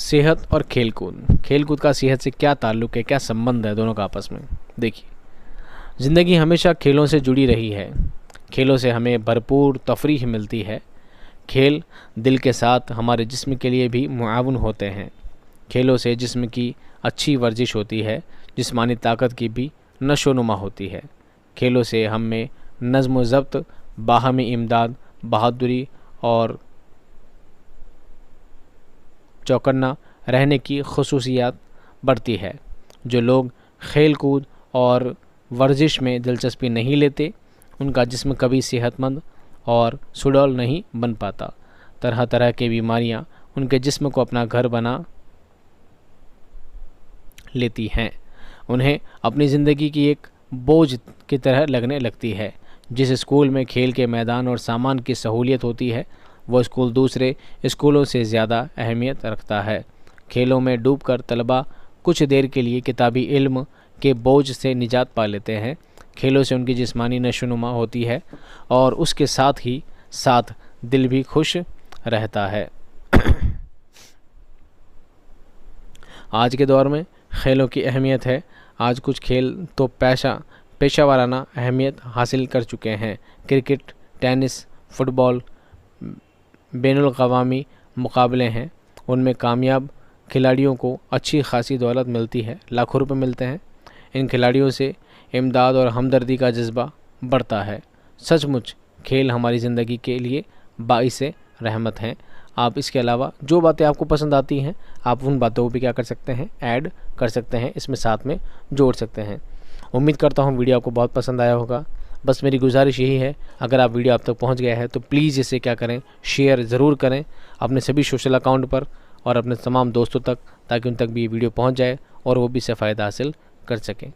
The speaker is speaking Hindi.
सेहत और खेलकूद। खेलकूद का सेहत से क्या ताल्लुक़ है, क्या संबंध है दोनों का आपस में? देखिए, ज़िंदगी हमेशा खेलों से जुड़ी रही है। खेलों से हमें भरपूर तफरीह मिलती है। खेल दिल के साथ हमारे जिस्म के लिए भी मुआवन होते हैं। खेलों से जिस्म की अच्छी वर्जिश होती है, जिस्मानी ताकत की भी नशोनुमा होती है। खेलों से हम में नज़्म व ज़ब्त, बाहमी इमदाद, बहादुरी और चौकन्ना रहने की खुसूसियात बढ़ती है। जो लोग खेल कूद और वर्जिश में दिलचस्पी नहीं लेते, उनका जिस्म कभी सेहतमंद और सुडौल नहीं बन पाता। तरह तरह की बीमारियां उनके जिस्म को अपना घर बना लेती हैं। उन्हें अपनी ज़िंदगी की एक बोझ की तरह लगने लगती है। जिस स्कूल में खेल के मैदान और सामान की सहूलियत होती है, वह स्कूल दूसरे स्कूलों से ज़्यादा अहमियत रखता है। खेलों में डूबकर तलबा कुछ देर के लिए किताबी इल्म के बोझ से निजात पा लेते हैं। खेलों से उनकी जिस्मानी नशोनुमा होती है और उसके साथ ही साथ दिल भी खुश रहता है। आज के दौर में खेलों की अहमियत है। आज कुछ खेल तो पेशा वाराना अहमियत हासिल कर चुके हैं। क्रिकेट, टेनिस, फुटबॉल बैनुल अक़वामी मुकाबले हैं। उनमें कामयाब खिलाड़ियों को अच्छी खासी दौलत मिलती है, लाखों रुपए मिलते हैं। इन खिलाड़ियों से इमदाद और हमदर्दी का जज्बा बढ़ता है। सचमुच खेल हमारी ज़िंदगी के लिए बाइसे रहमत हैं। आप इसके अलावा जो बातें आपको पसंद आती हैं, आप उन बातों को भी क्या कर सकते हैं, ऐड कर सकते हैं, इसमें साथ में जोड़ सकते हैं। उम्मीद करता हूँ वीडियो आपको बहुत पसंद आया होगा। बस मेरी गुजारिश यही है, अगर आप वीडियो आप तक पहुँच गया है तो प्लीज़ इसे क्या करें, शेयर ज़रूर करें अपने सभी सोशल अकाउंट पर और अपने तमाम दोस्तों तक, ताकि उन तक भी ये वीडियो पहुँच जाए और वो भी इससे फ़ायदा हासिल कर सकें।